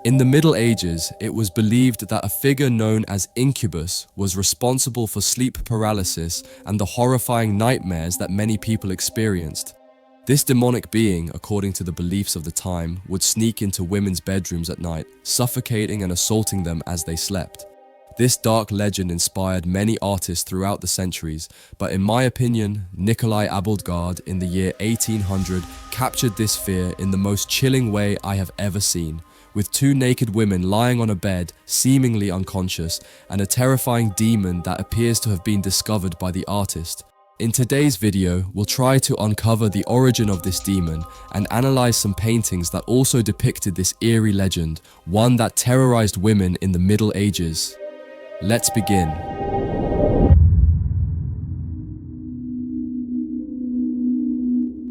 In the Middle Ages, it was believed that a figure known as Incubus was responsible for sleep paralysis and the horrifying nightmares that many people experienced. This demonic being, according to the beliefs of the time, would sneak into women's bedrooms at night, suffocating and assaulting them as they slept. This dark legend inspired many artists throughout the centuries, but in my opinion, Nicolai Abildgaard in the year 1800 captured this fear in the most chilling way I have ever seen, with two naked women lying on a bed, seemingly unconscious, and a terrifying demon that appears to have been discovered by the artist. In today's video, we'll try to uncover the origin of this demon and analyze some paintings that also depicted this eerie legend, one that terrorized women in the Middle Ages. Let's begin.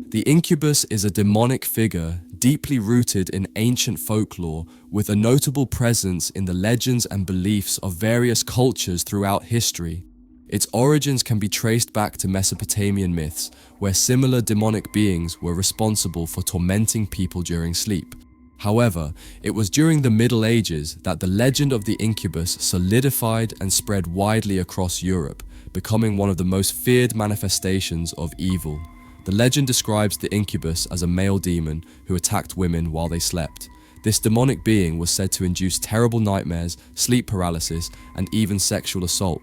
The incubus is a demonic figure deeply rooted in ancient folklore, with a notable presence in the legends and beliefs of various cultures throughout history. Its origins can be traced back to Mesopotamian myths, where similar demonic beings were responsible for tormenting people during sleep. However, it was during the Middle Ages that the legend of the incubus solidified and spread widely across Europe, becoming one of the most feared manifestations of evil. The legend describes the incubus as a male demon who attacked women while they slept. This demonic being was said to induce terrible nightmares, sleep paralysis, and even sexual assault.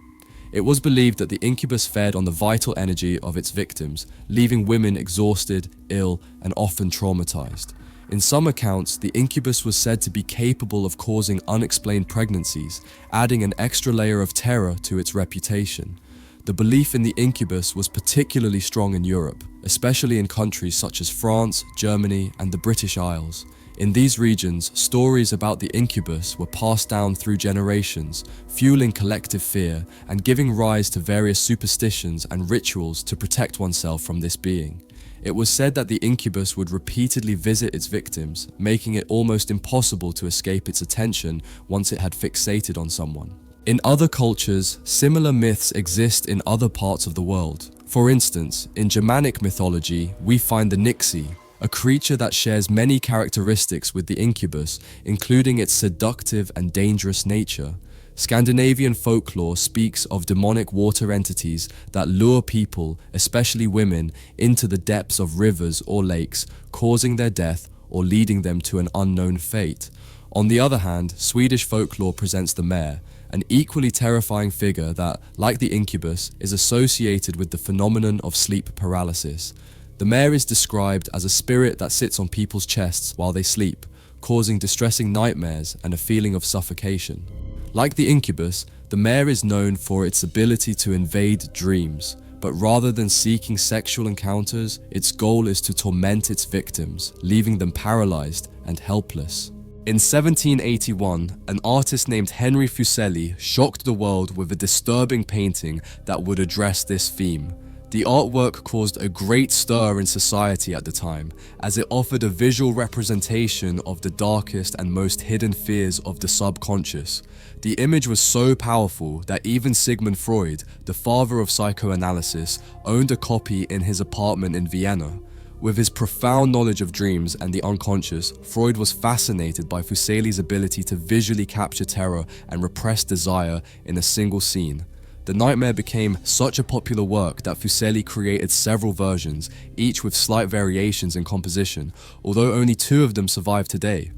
It was believed that the incubus fed on the vital energy of its victims, leaving women exhausted, ill, and often traumatized. In some accounts, the incubus was said to be capable of causing unexplained pregnancies, adding an extra layer of terror to its reputation. The belief in the incubus was particularly strong in Europe, especially in countries such as France, Germany, and the British Isles. In these regions, stories about the incubus were passed down through generations, fueling collective fear and giving rise to various superstitions and rituals to protect oneself from this being. It was said that the incubus would repeatedly visit its victims, making it almost impossible to escape its attention once it had fixated on someone. In other cultures, similar myths exist in other parts of the world. For instance, in Germanic mythology, we find the Nixie, a creature that shares many characteristics with the incubus, including its seductive and dangerous nature. Scandinavian folklore speaks of demonic water entities that lure people, especially women, into the depths of rivers or lakes, causing their death or leading them to an unknown fate. On the other hand, Swedish folklore presents the mare, an equally terrifying figure that, like the incubus, is associated with the phenomenon of sleep paralysis. The mare is described as a spirit that sits on people's chests while they sleep, causing distressing nightmares and a feeling of suffocation. Like the incubus, the mare is known for its ability to invade dreams, but rather than seeking sexual encounters, its goal is to torment its victims, leaving them paralyzed and helpless. In 1781, an artist named Henry Fuseli shocked the world with a disturbing painting that would address this theme. The artwork caused a great stir in society at the time, as it offered a visual representation of the darkest and most hidden fears of the subconscious. The image was so powerful that even Sigmund Freud, the father of psychoanalysis, owned a copy in his apartment in Vienna. With his profound knowledge of dreams and the unconscious, Freud was fascinated by Fuseli's ability to visually capture terror and repressed desire in a single scene. The nightmare became such a popular work that Fuseli created several versions, each with slight variations in composition, although only 2 of them survive today.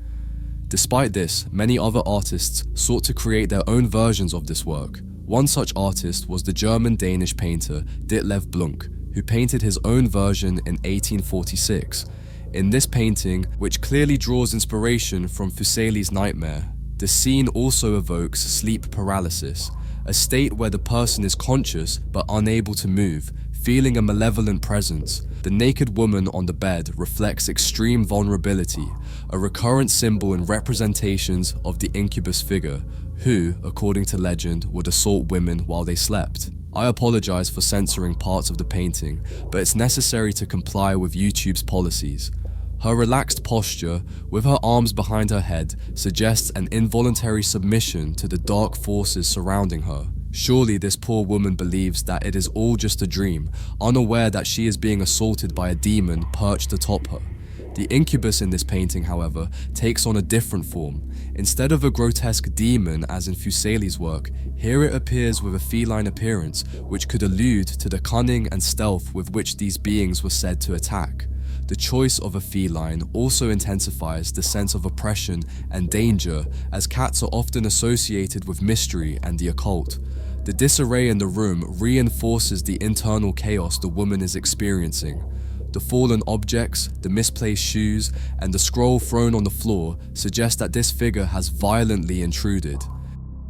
Despite this, many other artists sought to create their own versions of this work. One such artist was the German-Danish painter Ditlev Blunck, who painted his own version in 1846. In this painting, which clearly draws inspiration from Fuseli's nightmare, the scene also evokes sleep paralysis, a state where the person is conscious but unable to move, feeling a malevolent presence. The naked woman on the bed reflects extreme vulnerability, a recurrent symbol in representations of the incubus figure, who, according to legend, would assault women while they slept. I apologize for censoring parts of the painting, but it's necessary to comply with YouTube's policies. Her relaxed posture, with her arms behind her head, suggests an involuntary submission to the dark forces surrounding her. Surely this poor woman believes that it is all just a dream, unaware that she is being assaulted by a demon perched atop her. The incubus in this painting, however, takes on a different form. Instead of a grotesque demon as in Fuseli's work, here it appears with a feline appearance, which could allude to the cunning and stealth with which these beings were said to attack. The choice of a feline also intensifies the sense of oppression and danger, as cats are often associated with mystery and the occult. The disarray in the room reinforces the internal chaos the woman is experiencing. The fallen objects, the misplaced shoes, and the scroll thrown on the floor suggest that this figure has violently intruded.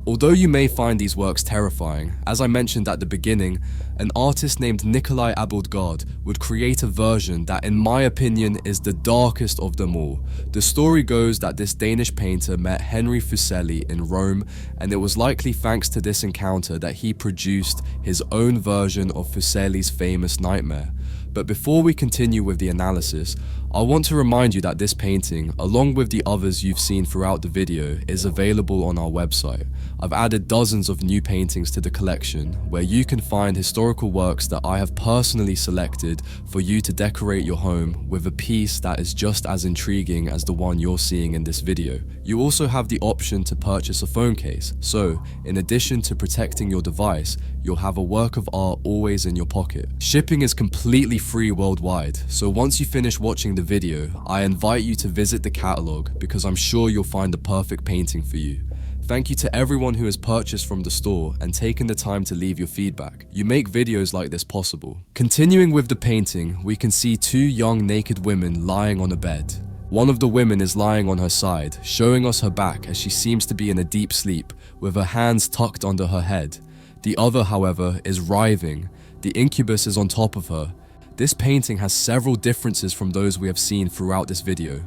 Although you may find these works terrifying, as I mentioned at the beginning, an artist named Nicolai Abildgaard would create a version that, in my opinion, is the darkest of them all. The story goes that this Danish painter met Henry Fuseli in Rome, and it was likely thanks to this encounter that he produced his own version of Fuseli's famous nightmare. But before we continue with the analysis, I want to remind you that this painting, along with the others you've seen throughout the video, is available on our website. I've added dozens of new paintings to the collection, where you can find historical works that I have personally selected for you to decorate your home with a piece that is just as intriguing as the one you're seeing in this video. You also have the option to purchase a phone case, so in addition to protecting your device, you'll have a work of art always in your pocket. Shipping is completely free worldwide, so once you finish watching the video, I invite you to visit the catalog because I'm sure you'll find the perfect painting for you. Thank you to everyone who has purchased from the store and taken the time to leave your feedback. You make videos like this possible. Continuing with the painting, we can see two young naked women lying on a bed. One of the women is lying on her side, showing us her back as she seems to be in a deep sleep, with her hands tucked under her head. The other, however, is writhing. The incubus is on top of her. This painting has several differences from those we have seen throughout this video.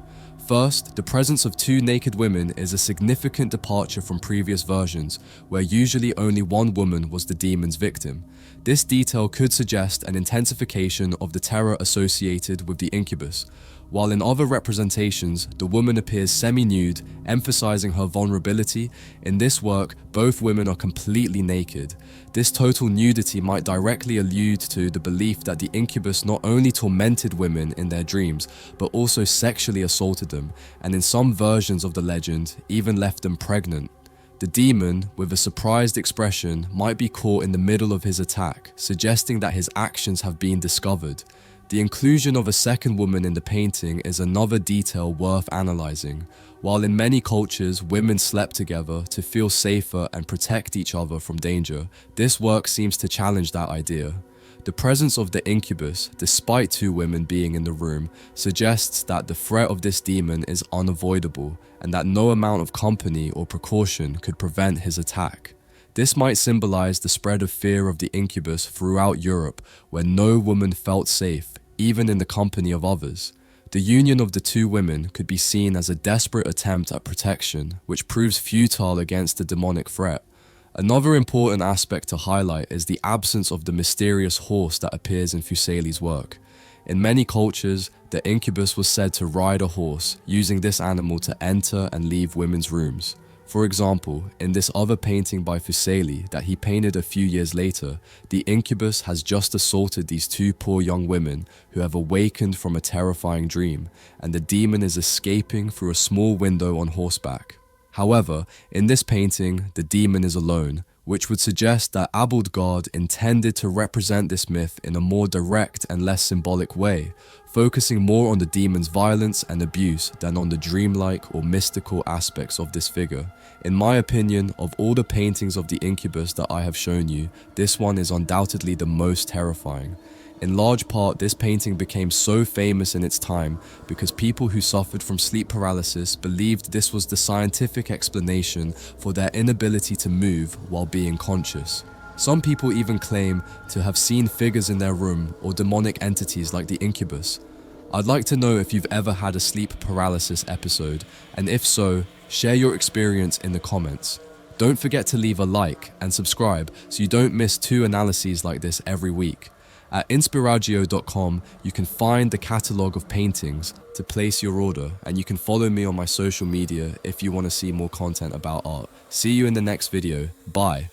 First, the presence of two naked women is a significant departure from previous versions, where usually only one woman was the demon's victim. This detail could suggest an intensification of the terror associated with the incubus, while in other representations, the woman appears semi-nude, emphasizing her vulnerability. In this work, both women are completely naked. This total nudity might directly allude to the belief that the incubus not only tormented women in their dreams, but also sexually assaulted them, and in some versions of the legend, even left them pregnant. The demon, with a surprised expression, might be caught in the middle of his attack, suggesting that his actions have been discovered. The inclusion of a second woman in the painting is another detail worth analyzing. While in many cultures women slept together to feel safer and protect each other from danger, this work seems to challenge that idea. The presence of the incubus, despite two women being in the room, suggests that the threat of this demon is unavoidable and that no amount of company or precaution could prevent his attack. This might symbolize the spread of fear of the incubus throughout Europe, where no woman felt safe, even in the company of others. The union of the two women could be seen as a desperate attempt at protection, which proves futile against the demonic threat. Another important aspect to highlight is the absence of the mysterious horse that appears in Fuseli's work. In many cultures, the incubus was said to ride a horse, using this animal to enter and leave women's rooms. For example, in this other painting by Fuseli that he painted a few years later, the incubus has just assaulted these two poor young women who have awakened from a terrifying dream, and the demon is escaping through a small window on horseback. However, in this painting, the demon is alone, which would suggest that Abildgaard intended to represent this myth in a more direct and less symbolic way, focusing more on the demon's violence and abuse than on the dreamlike or mystical aspects of this figure. In my opinion, of all the paintings of the incubus that I have shown you, this one is undoubtedly the most terrifying. In large part, this painting became so famous in its time because people who suffered from sleep paralysis believed this was the scientific explanation for their inability to move while being conscious. Some people even claim to have seen figures in their room or demonic entities like the incubus. I'd like to know if you've ever had a sleep paralysis episode, and if so, share your experience in the comments. Don't forget to leave a like and subscribe so you don't miss 2 analyses like this every week. At inspiragio.com, you can find the catalogue of paintings to place your order, and you can follow me on my social media if you want to see more content about art. See you in the next video. Bye.